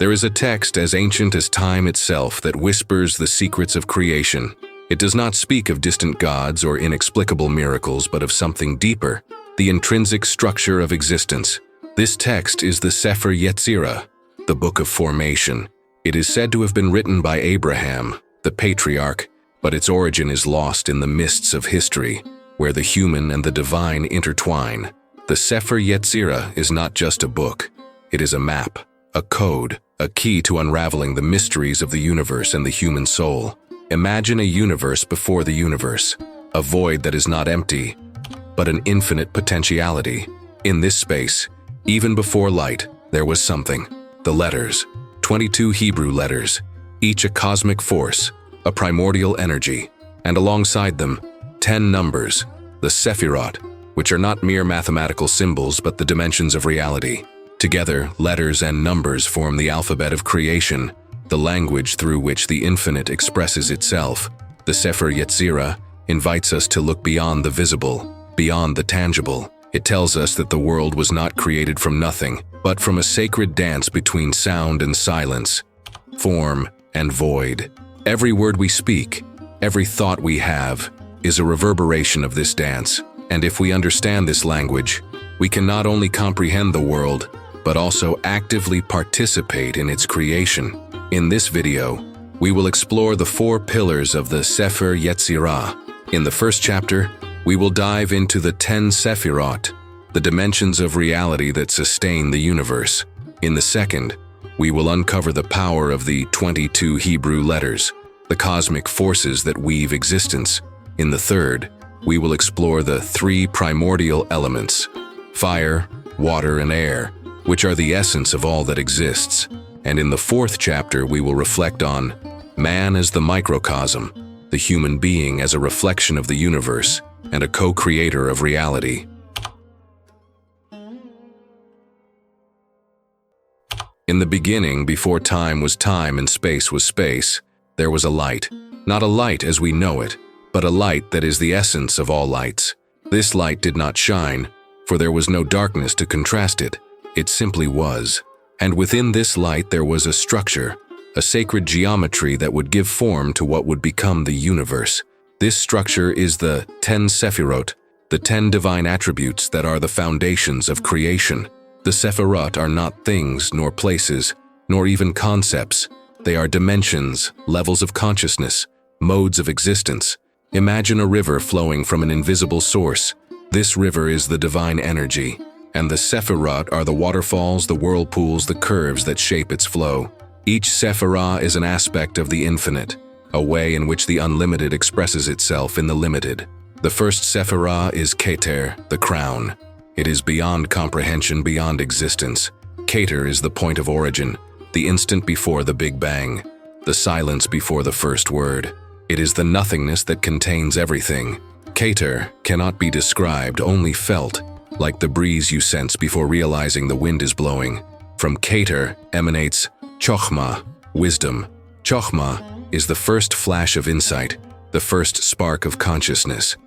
There is a text as ancient as time itself that whispers the secrets of creation. It does not speak of distant gods or inexplicable miracles, but of something deeper, the intrinsic structure of existence. This text is the Sefer Yetzirah, the Book of Formation. It is said to have been written by Abraham, the patriarch, but its origin is lost in the mists of history, where the human and the divine intertwine. The Sefer Yetzirah is not just a book. It is a map, a code, a key to unraveling the mysteries of the universe and the human soul. Imagine a universe before the universe, a void that is not empty, but an infinite potentiality. In this space, even before light, there was something. The letters, 22 Hebrew letters, each a cosmic force, a primordial energy, and alongside them, 10 numbers, the Sephirot, which are not mere mathematical symbols but the dimensions of reality. Together, letters and numbers form the alphabet of creation, the language through which the infinite expresses itself. The Sefer Yetzirah invites us to look beyond the visible, beyond the tangible. It tells us that the world was not created from nothing, but from a sacred dance between sound and silence, form and void. Every word we speak, every thought we have, is a reverberation of this dance. And if we understand this language, we can not only comprehend the world, but also actively participate in its creation. In this video, we will explore the 4 pillars of the Sefer Yetzirah. In the first chapter, we will dive into the 10 Sephirot, the dimensions of reality that sustain the universe. In the second, we will uncover the power of the 22 Hebrew letters, the cosmic forces that weave existence. In the third, we will explore the 3 primordial elements, fire, water, and air, which are the essence of all that exists. And in the fourth chapter, we will reflect on man as the microcosm, the human being as a reflection of the universe and a co-creator of reality. In the beginning, before time was time and space was space, there was a light. Not a light as we know it, but a light that is the essence of all lights. This light did not shine, for there was no darkness to contrast it. It simply was. And within this light there was a structure, a sacred geometry that would give form to what would become the universe. This structure is the 10 Sephirot, the 10 divine attributes that are the foundations of creation. The Sephirot are not things, nor places, nor even concepts. They are dimensions, levels of consciousness, modes of existence. Imagine a river flowing from an invisible source. This river is the divine energy, and the Sephirot are the waterfalls, the whirlpools, the curves that shape its flow. Each Sephirah is an aspect of the infinite, a way in which the unlimited expresses itself in the limited. The first Sephirah is Keter, the crown. It is beyond comprehension, beyond existence. Keter is the point of origin, the instant before the Big Bang, the silence before the first word. It is the nothingness that contains everything. Keter cannot be described, only felt, like the breeze you sense before realizing the wind is blowing. From Keter emanates Chokhmah, wisdom. Chokhmah is the first flash of insight, the first spark of consciousness.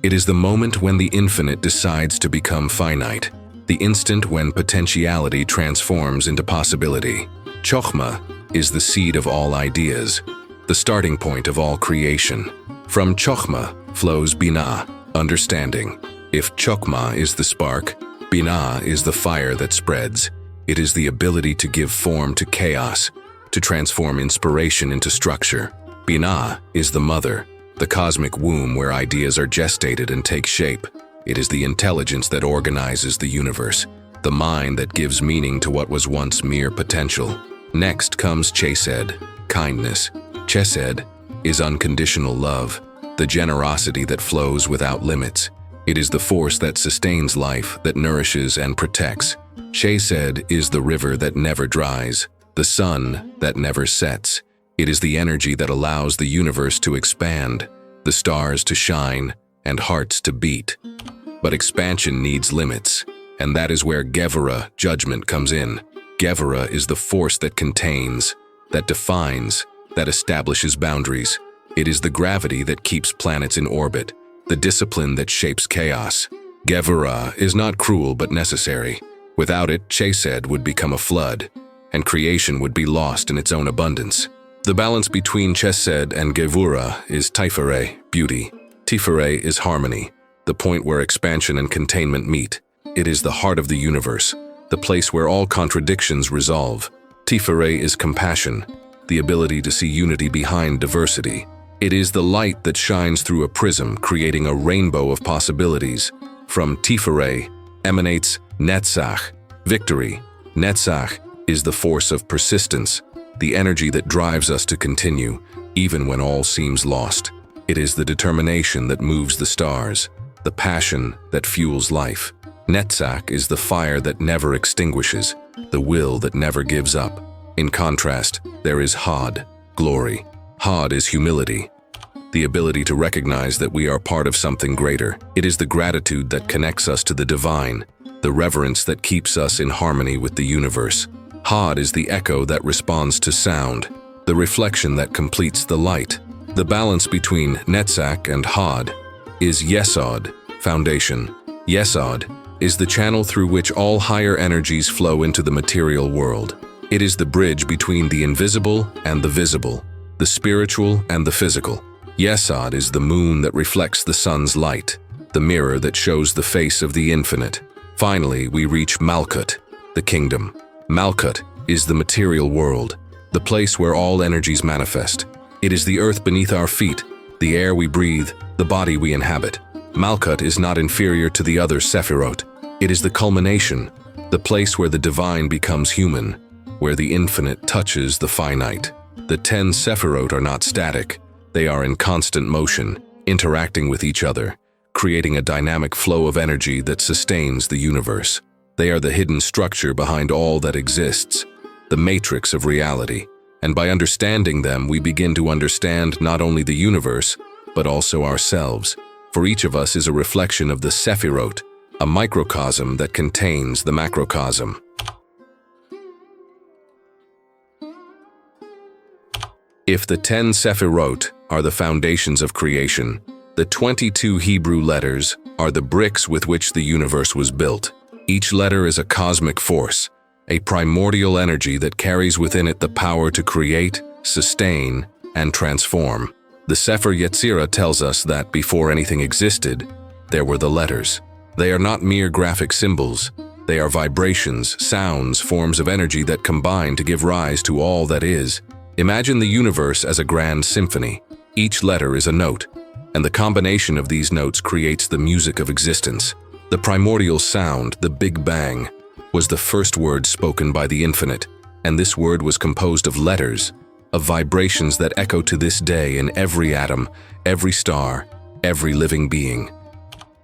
It is the moment when the infinite decides to become finite, the instant when potentiality transforms into possibility. Chokhmah is the seed of all ideas, the starting point of all creation. From Chokhmah flows Binah, understanding. If Chokhmah is the spark, Binah is the fire that spreads. It is the ability to give form to chaos, to transform inspiration into structure. Binah is the mother, the cosmic womb where ideas are gestated and take shape. It is the intelligence that organizes the universe, the mind that gives meaning to what was once mere potential. Next comes Chesed, kindness. Chesed is unconditional love, the generosity that flows without limits. It is the force that sustains life, that nourishes and protects. Chesed is the river that never dries, the sun that never sets. It is the energy that allows the universe to expand, the stars to shine, and hearts to beat. But expansion needs limits, and that is where Gevurah, judgment, comes in. Gevurah is the force that contains, that defines, that establishes boundaries. It is the gravity that keeps planets in orbit, the discipline that shapes chaos. Gevurah is not cruel but necessary. Without it, Chesed would become a flood. and creation would be lost in its own abundance. The balance between Chesed and Gevurah is Tiferet, beauty. Tiferet is harmony, the point where expansion and containment meet. It is the heart of the universe, the place where all contradictions resolve. Tiferet is compassion, the ability to see unity behind diversity. It is the light that shines through a prism, creating a rainbow of possibilities. From Tiferet emanates Netzach, victory. Netzach is the force of persistence, the energy that drives us to continue, even when all seems lost. It is the determination that moves the stars, the passion that fuels life. Netzach is the fire that never extinguishes, the will that never gives up. In contrast, there is Hod, glory. Hod is humility, the ability to recognize that we are part of something greater. It is the gratitude that connects us to the divine, the reverence that keeps us in harmony with the universe. Hod is the echo that responds to sound, the reflection that completes the light. The balance between Netzach and Hod is Yesod, foundation. Yesod is the channel through which all higher energies flow into the material world. It is the bridge between the invisible and the visible, the spiritual and the physical. Yesod is the moon that reflects the sun's light, the mirror that shows the face of the infinite. Finally, we reach Malkut, the kingdom. Malkut is the material world, the place where all energies manifest. It is the earth beneath our feet, the air we breathe, the body we inhabit. Malkut is not inferior to the other Sephirot. It is the culmination, the place where the divine becomes human, where the infinite touches the finite. The 10 Sephirot are not static. They are in constant motion, interacting with each other, creating a dynamic flow of energy that sustains the universe. They are the hidden structure behind all that exists, the matrix of reality. And by understanding them, we begin to understand not only the universe, but also ourselves. For each of us is a reflection of the Sephirot, a microcosm that contains the macrocosm. If the 10 Sephirot are the foundations of creation, the 22 Hebrew letters are the bricks with which the universe was built. Each letter is a cosmic force, a primordial energy that carries within it the power to create, sustain, and transform. The Sefer Yetzirah tells us that before anything existed, there were the letters. They are not mere graphic symbols. They are vibrations, sounds, forms of energy that combine to give rise to all that is. Imagine the universe as a grand symphony. Each letter is a note, and the combination of these notes creates the music of existence. The primordial sound, the Big Bang, was the first word spoken by the infinite, and this word was composed of letters, of vibrations that echo to this day in every atom, every star, every living being.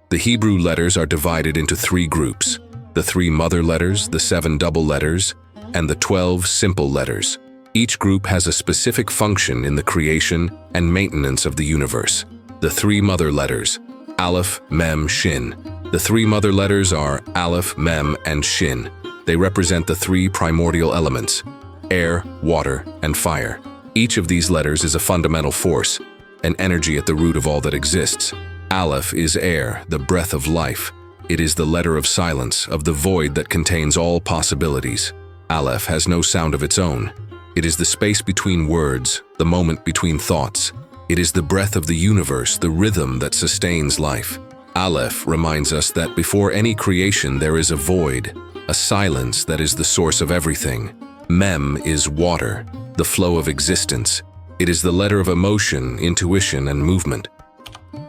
The Hebrew letters are divided into 3 groups: the 3 mother letters, the 7 double letters, and the 12 simple letters. Each group has a specific function in the creation and maintenance of the universe. The 3 mother letters, Aleph, Mem, Shin. The 3 mother letters are Aleph, Mem, and Shin. They represent the 3 primordial elements: air, water, and fire. Each of these letters is a fundamental force, an energy at the root of all that exists. Aleph is air, the breath of life. It is the letter of silence, of the void that contains all possibilities. Aleph has no sound of its own. It is the space between words, the moment between thoughts. It is the breath of the universe, the rhythm that sustains life. Aleph reminds us that before any creation there is a void, a silence that is the source of everything. Mem is water, the flow of existence. It is the letter of emotion, intuition, and movement.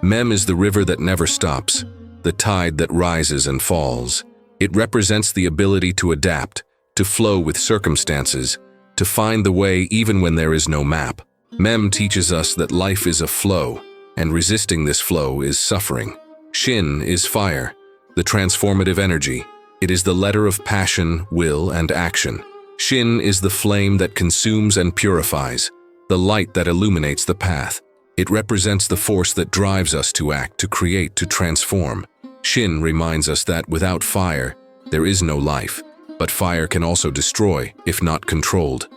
Mem is the river that never stops, the tide that rises and falls. It represents the ability to adapt, to flow with circumstances, to find the way even when there is no map. Mem teaches us that life is a flow, and resisting this flow is suffering. Shin is fire, the transformative energy. It is the letter of passion, will, and action. Shin is the flame that consumes and purifies, the light that illuminates the path. It represents the force that drives us to act, to create, to transform. Shin reminds us that without fire, there is no life, but fire can also destroy, if not controlled.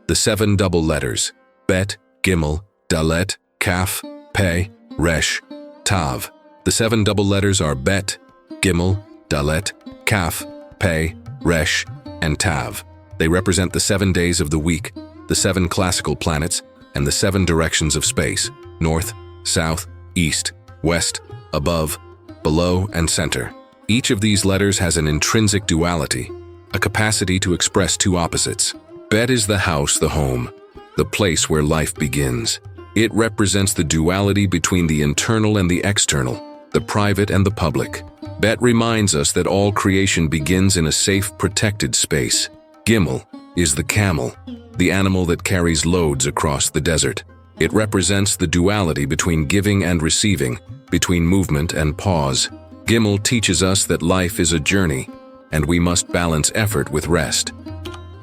The 7 double letters, Bet, Gimel, Dalet, Kaf, Pe, Resh, Tav. The 7 double letters are Bet, Gimel, Dalet, Kaf, Pe, Resh, and Tav. They represent the 7 days of the week, the 7 classical planets, and the 7 directions of space: north, south, east, west, above, below, and center. Each of these letters has an intrinsic duality, a capacity to express two opposites. Bet is the house, the home, the place where life begins. It represents the duality between the internal and the external, the private and the public. Bet reminds us that all creation begins in a safe, protected space. Gimel is the camel, the animal that carries loads across the desert. It represents the duality between giving and receiving, between movement and pause. Gimel teaches us that life is a journey, and we must balance effort with rest.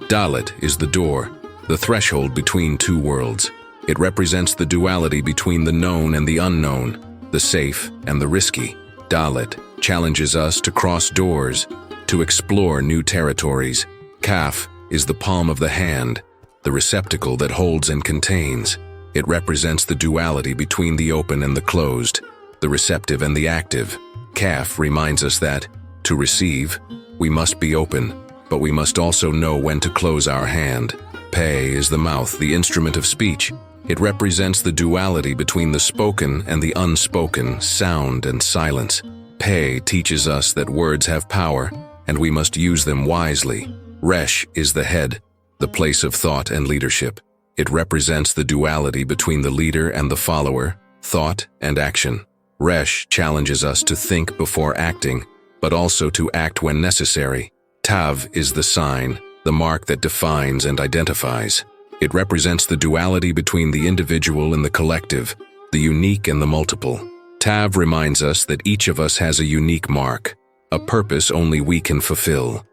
Dalet is the door, the threshold between two worlds. It represents the duality between the known and the unknown, the safe and the risky. Dalet challenges us to cross doors, to explore new territories. Kaf is the palm of the hand, the receptacle that holds and contains. It represents the duality between the open and the closed, the receptive and the active. Kaf reminds us that, to receive, we must be open, but we must also know when to close our hand. Pei is the mouth, the instrument of speech. It represents the duality between the spoken and the unspoken, sound and silence. Pei teaches us that words have power, and we must use them wisely. Resh is the head, the place of thought and leadership. It represents the duality between the leader and the follower, thought and action. Resh challenges us to think before acting, but also to act when necessary. Tav is the sign, the mark that defines and identifies. It represents the duality between the individual and the collective, the unique and the multiple. Tav reminds us that each of us has a unique mark, a purpose only we can fulfill.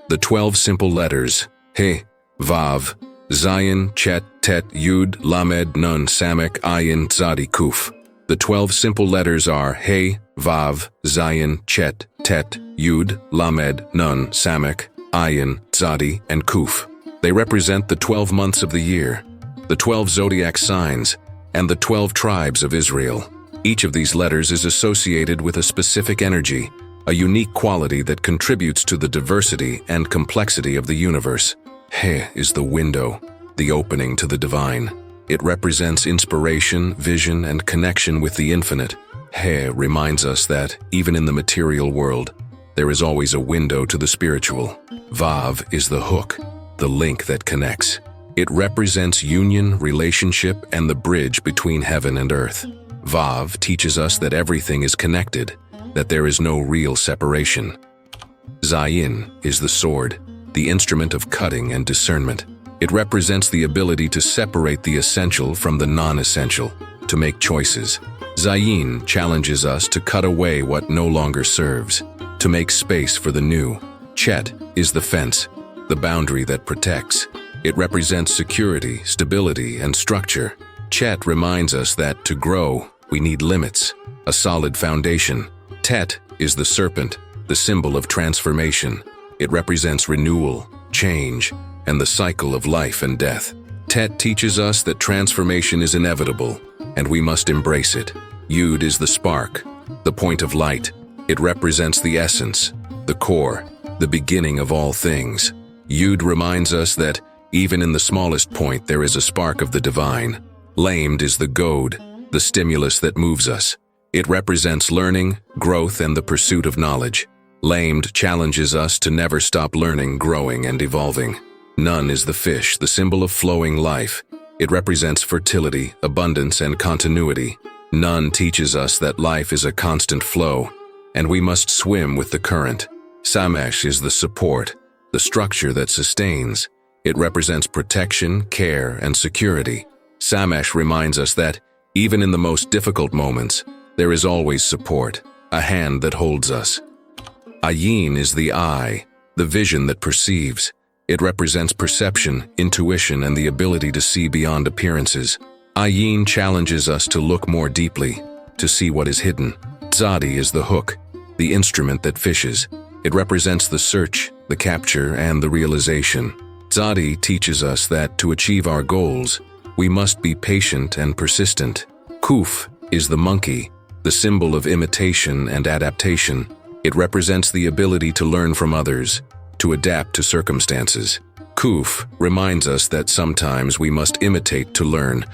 The 12 simple letters, He, Vav, Zayin, Chet, Tet, Yud, Lamed, Nun, Samek, Ayin, Tzadi, Kuf. The 12 simple letters are He, Vav, Zayin, Chet, Tet, Yud, Lamed, Nun, Samek, Ayin, Tzadi, and Kuf. They represent the 12 months of the year, the 12 zodiac signs, and the 12 tribes of Israel. Each of these letters is associated with a specific energy, a unique quality that contributes to the diversity and complexity of the universe. He is the window, the opening to the divine. It represents inspiration, vision, and connection with the infinite. He reminds us that, even in the material world, there is always a window to the spiritual. Vav is the hook, the link that connects. It represents union, relationship, and the bridge between heaven and earth. Vav teaches us that everything is connected, that there is no real separation. Zayin is the sword, the instrument of cutting and discernment. It represents the ability to separate the essential from the non-essential, to make choices. Zayin challenges us to cut away what no longer serves, to make space for the new. Chet is the fence, the boundary that protects. It represents security, stability, and structure. Chet reminds us that to grow, we need limits, a solid foundation. Tet is the serpent, the symbol of transformation. It represents renewal, change, and the cycle of life and death. Tet teaches us that transformation is inevitable, and we must embrace it. Yud is the spark, the point of light. It represents the essence, the core, the beginning of all things. Yud reminds us that, even in the smallest point, there is a spark of the divine. Lamed is the goad, the stimulus that moves us. It represents learning, growth, and the pursuit of knowledge. Lamed challenges us to never stop learning, growing, and evolving. Nun is the fish, the symbol of flowing life. It represents fertility, abundance, and continuity. Nun teaches us that life is a constant flow, and we must swim with the current. Samesh is the support, the structure that sustains. It represents protection, care, and security. Samesh reminds us that, even in the most difficult moments, there is always support, a hand that holds us. Ayin is the eye, the vision that perceives. It represents perception, intuition, and the ability to see beyond appearances. Ayin challenges us to look more deeply, to see what is hidden. Tzadi is the hook, the instrument that fishes. It represents the search, the capture, and the realization. Tzadi teaches us that to achieve our goals, we must be patient and persistent. Kuf is the monkey, the symbol of imitation and adaptation. It represents the ability to learn from others, to adapt to circumstances. Kuf reminds us that sometimes we must imitate to learn,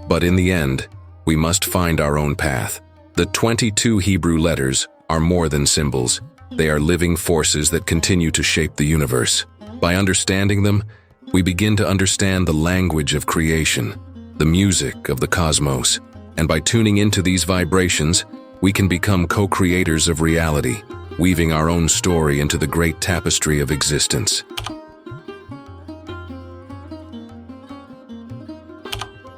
but in the end, we must find our own path. The 22 Hebrew letters are more than symbols. They are living forces that continue to shape the universe. By understanding them, we begin to understand the language of creation, the music of the cosmos, and by tuning into these vibrations, we can become co-creators of reality, weaving our own story into the great tapestry of existence.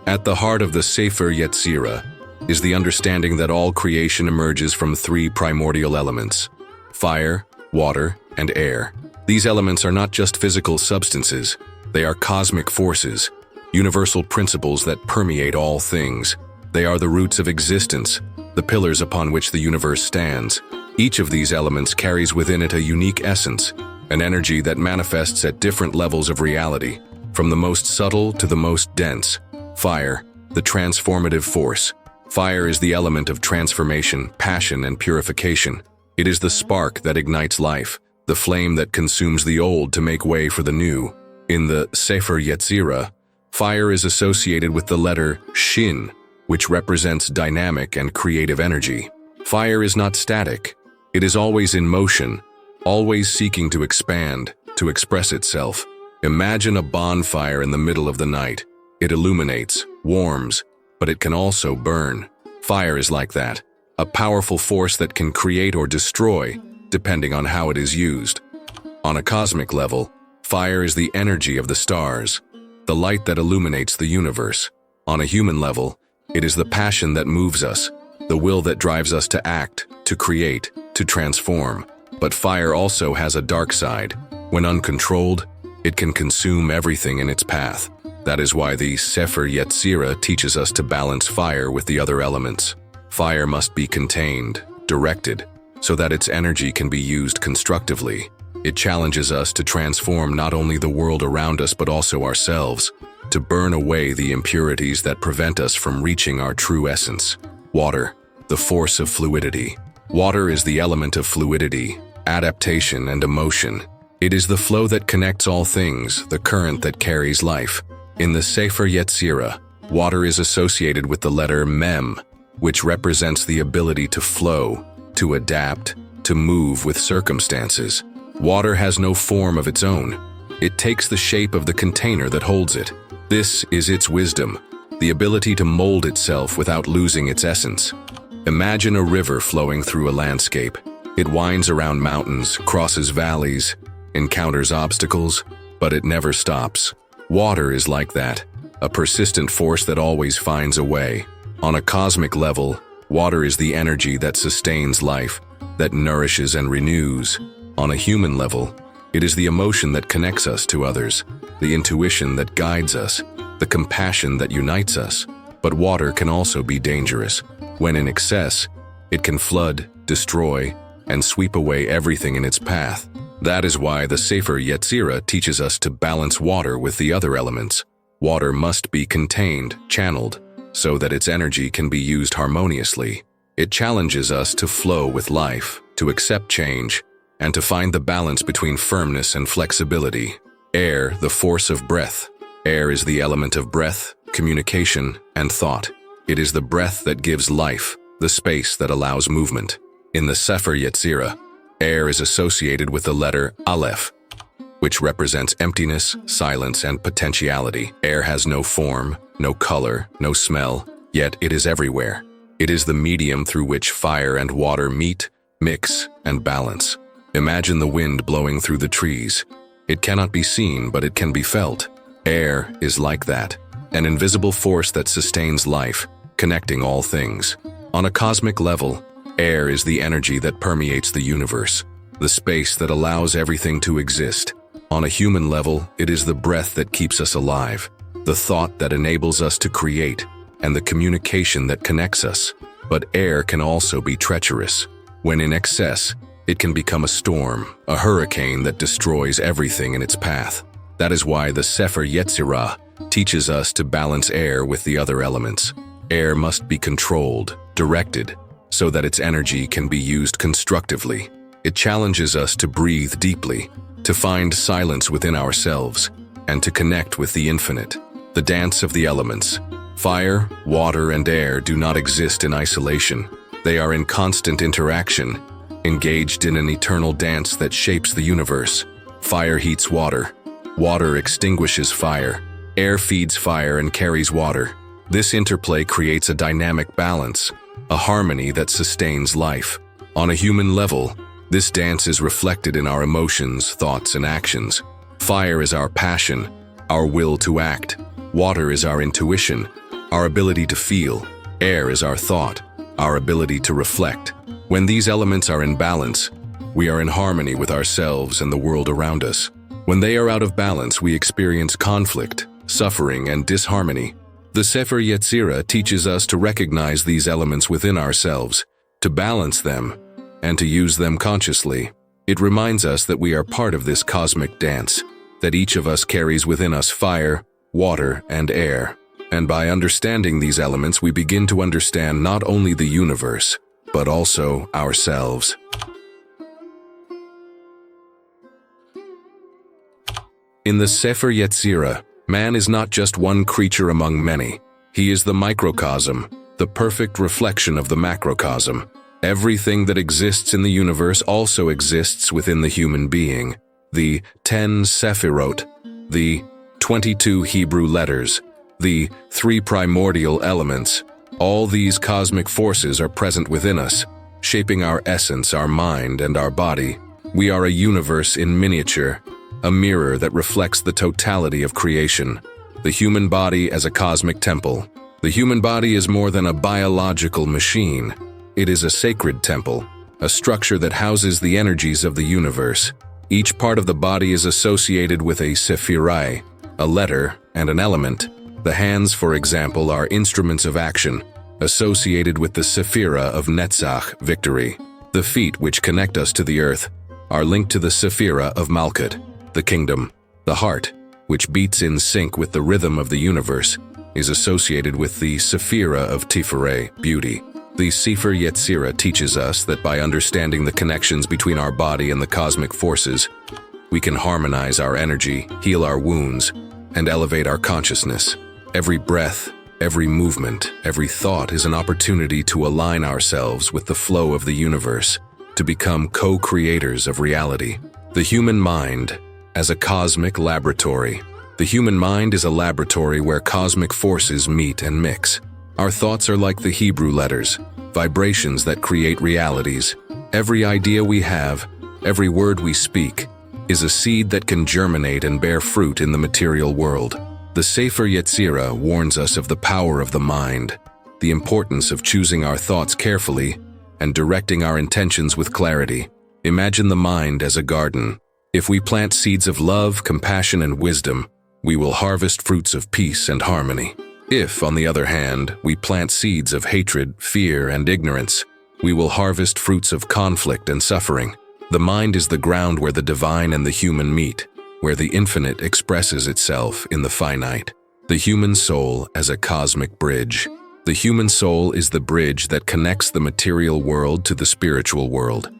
At the heart of the Sefer Yetzirah is the understanding that all creation emerges from three primordial elements: fire, water, and air. These elements are not just physical substances, they are cosmic forces, universal principles that permeate all things. They are the roots of existence, the pillars upon which the universe stands. Each of these elements carries within it a unique essence, an energy that manifests at different levels of reality, from the most subtle to the most dense. Fire, the transformative force. Fire is the element of transformation, passion, and purification. It is the spark that ignites life, the flame that consumes the old to make way for the new. In the Sefer Yetzirah, fire is associated with the letter Shin, which represents dynamic and creative energy. Fire is not static. It is always in motion, always seeking to expand, to express itself. Imagine a bonfire in the middle of the night. It illuminates, warms, but it can also burn. Fire is like that, a powerful force that can create or destroy, depending on how it is used. On a cosmic level, fire is the energy of the stars, the light that illuminates the universe. On a human level, it is the passion that moves us, the will that drives us to act, to create, to transform. But fire also has a dark side. When uncontrolled, it can consume everything in its path. That is why the Sefer Yetzirah teaches us to balance fire with the other elements. Fire must be contained, directed, so that its energy can be used constructively. It challenges us to transform not only the world around us but also ourselves, to burn away the impurities that prevent us from reaching our true essence. Water, the force of fluidity. Water is the element of fluidity, adaptation, and emotion. It is the flow that connects all things, the current that carries life. In the Sefer Yetzirah, water is associated with the letter Mem, which represents the ability to flow, to adapt, to move with circumstances. Water has no form of its own. It takes the shape of the container that holds it. This is its wisdom, the ability to mold itself without losing its essence. Imagine a river flowing through a landscape. It winds around mountains, crosses valleys, encounters obstacles, but it never stops. Water is like that, a persistent force that always finds a way. On a cosmic level, water is the energy that sustains life, that nourishes and renews. On a human level, it is the emotion that connects us to others, the intuition that guides us, the compassion that unites us. But water can also be dangerous. When in excess, it can flood, destroy, and sweep away everything in its path. That is why the Sefer Yetzirah teaches us to balance water with the other elements. Water must be contained, channeled, so that its energy can be used harmoniously. It challenges us to flow with life, to accept change, and to find the balance between firmness and flexibility. Air, the force of breath. Air is the element of breath, communication, and thought. It is the breath that gives life, the space that allows movement. In the Sefer Yetzirah, air is associated with the letter Aleph, which represents emptiness, silence, and potentiality. Air has no form, no color, no smell, yet it is everywhere. It is the medium through which fire and water meet, mix, and balance. Imagine the wind blowing through the trees. It cannot be seen, but it can be felt. Air is like that, an invisible force that sustains life, connecting all things. On a cosmic level, air is the energy that permeates the universe, the space that allows everything to exist. On a human level, it is the breath that keeps us alive, the thought that enables us to create, and the communication that connects us. But air can also be treacherous. When in excess, it can become a storm, a hurricane that destroys everything in its path. That is why the Sefer Yetzirah teaches us to balance air with the other elements. Air must be controlled, directed, so that its energy can be used constructively. It challenges us to breathe deeply, to find silence within ourselves, and to connect with the infinite. The dance of the elements. Fire, water, and air do not exist in isolation. They are in constant interaction, engaged in an eternal dance that shapes the universe. Fire heats water. Water extinguishes fire. Air feeds fire and carries water. This interplay creates a dynamic balance, a harmony that sustains life. On a human level, this dance is reflected in our emotions, thoughts, and actions. Fire is our passion, our will to act. Water is our intuition, our ability to feel. Air is our thought, our ability to reflect. When these elements are in balance, we are in harmony with ourselves and the world around us. When they are out of balance, we experience conflict, suffering, and disharmony. The Sefer Yetzirah teaches us to recognize these elements within ourselves, to balance them, and to use them consciously. It reminds us that we are part of this cosmic dance, that each of us carries within us fire, water, and air. And by understanding these elements, we begin to understand not only the universe, but also ourselves. In the Sefer Yetzirah, man is not just one creature among many. He is the microcosm, the perfect reflection of the macrocosm. Everything that exists in the universe also exists within the human being. The 10 Sephirot, the 22 Hebrew letters, the 3 primordial elements, all these cosmic forces are present within us, shaping our essence, our mind, and our body. We are a universe in miniature, a mirror that reflects the totality of creation. The human body as a cosmic temple. The human body is more than a biological machine. It is a sacred temple, a structure that houses the energies of the universe. Each part of the body is associated with a Sephirot, a letter, and an element. The hands, for example, are instruments of action, associated with the Sephirah of Netzach, victory. The feet, which connect us to the earth, are linked to the Sephirah of Malkut, the kingdom. The heart, which beats in sync with the rhythm of the universe, is associated with the Sephirah of Tiferet, beauty. The Sefer Yetzirah teaches us that by understanding the connections between our body and the cosmic forces, we can harmonize our energy, heal our wounds, and elevate our consciousness. Every breath, every movement, every thought is an opportunity to align ourselves with the flow of the universe, to become co-creators of reality. The human mind as a cosmic laboratory. The human mind is a laboratory where cosmic forces meet and mix. Our thoughts are like the Hebrew letters, vibrations that create realities. Every idea we have, every word we speak, is a seed that can germinate and bear fruit in the material world. The Sefer Yetzirah warns us of the power of the mind, the importance of choosing our thoughts carefully and directing our intentions with clarity. Imagine the mind as a garden. If we plant seeds of love, compassion, and wisdom, we will harvest fruits of peace and harmony. If, on the other hand, we plant seeds of hatred, fear, and ignorance, we will harvest fruits of conflict and suffering. The mind is the ground where the divine and the human meet, where the infinite expresses itself in the finite. The human soul as a cosmic bridge. The human soul is the bridge that connects the material world to the spiritual world.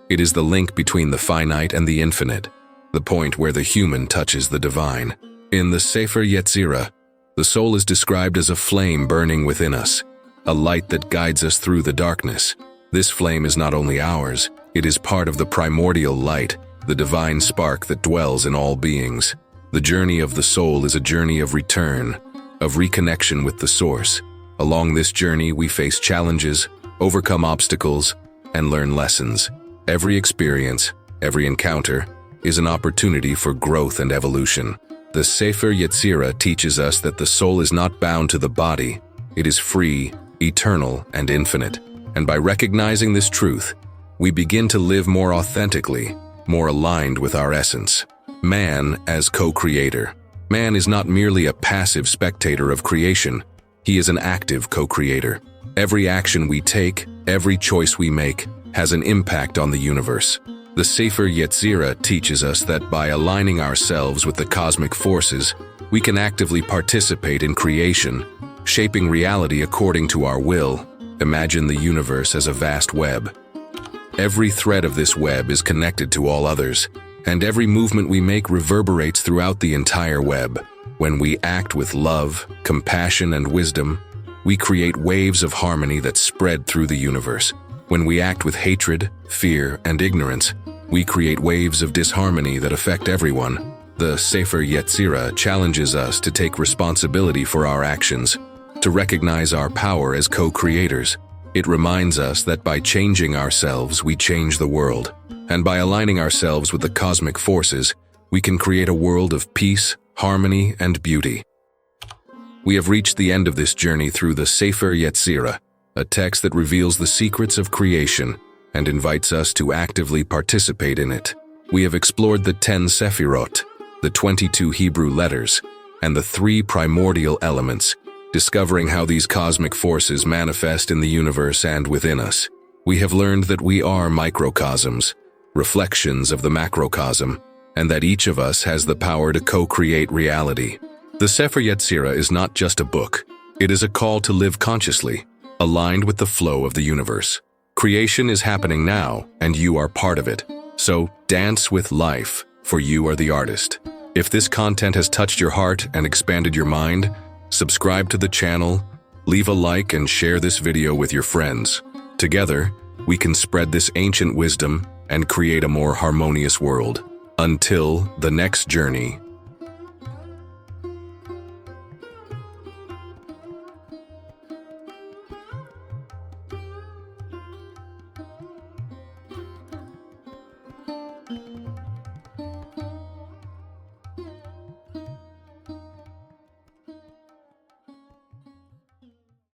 It is the link between the finite and the infinite, the point where the human touches the divine. In the Sefer Yetzirah, the soul is described as a flame burning within us, a light that guides us through the darkness. This flame is not only ours, it is part of the primordial light, the divine spark that dwells in all beings. The journey of the soul is a journey of return, of reconnection with the source. Along this journey, we face challenges, overcome obstacles, and learn lessons. Every experience, every encounter, is an opportunity for growth and evolution. The Sefer Yetzirah teaches us that the soul is not bound to the body. It is free, eternal, and infinite. And by recognizing this truth, we begin to live more authentically, more aligned with our essence. Man as co-creator. Man is not merely a passive spectator of creation. He is an active co-creator. Every action we take, every choice we make, has an impact on the universe. The Sefer Yetzirah teaches us that by aligning ourselves with the cosmic forces, we can actively participate in creation, shaping reality according to our will. Imagine the universe as a vast web. Every thread of this web is connected to all others, and every movement we make reverberates throughout the entire web. When we act with love, compassion, and wisdom, we create waves of harmony that spread through the universe. When we act with hatred, fear, and ignorance, we create waves of disharmony that affect everyone. The Sefer Yetzirah challenges us to take responsibility for our actions, to recognize our power as co-creators. It reminds us that by changing ourselves, we change the world, and by aligning ourselves with the cosmic forces, we can create a world of peace, harmony, and beauty. We have reached the end of this journey through the Sefer Yetzirah, a text that reveals the secrets of creation and invites us to actively participate in it. We have explored the 10 Sephirot, the 22 Hebrew letters, and the 3 primordial elements, discovering how these cosmic forces manifest in the universe and within us. We have learned that we are microcosms, reflections of the macrocosm, and that each of us has the power to co-create reality. The Sefer Yetzirah is not just a book. It is a call to live consciously, aligned with the flow of the universe. Creation is happening now, and you are part of it. So dance with life, for you are the artist. If this content has touched your heart and expanded your mind, subscribe to the channel, leave a like, and share this video with your friends. Together, we can spread this ancient wisdom and create a more harmonious world. Until the next journey,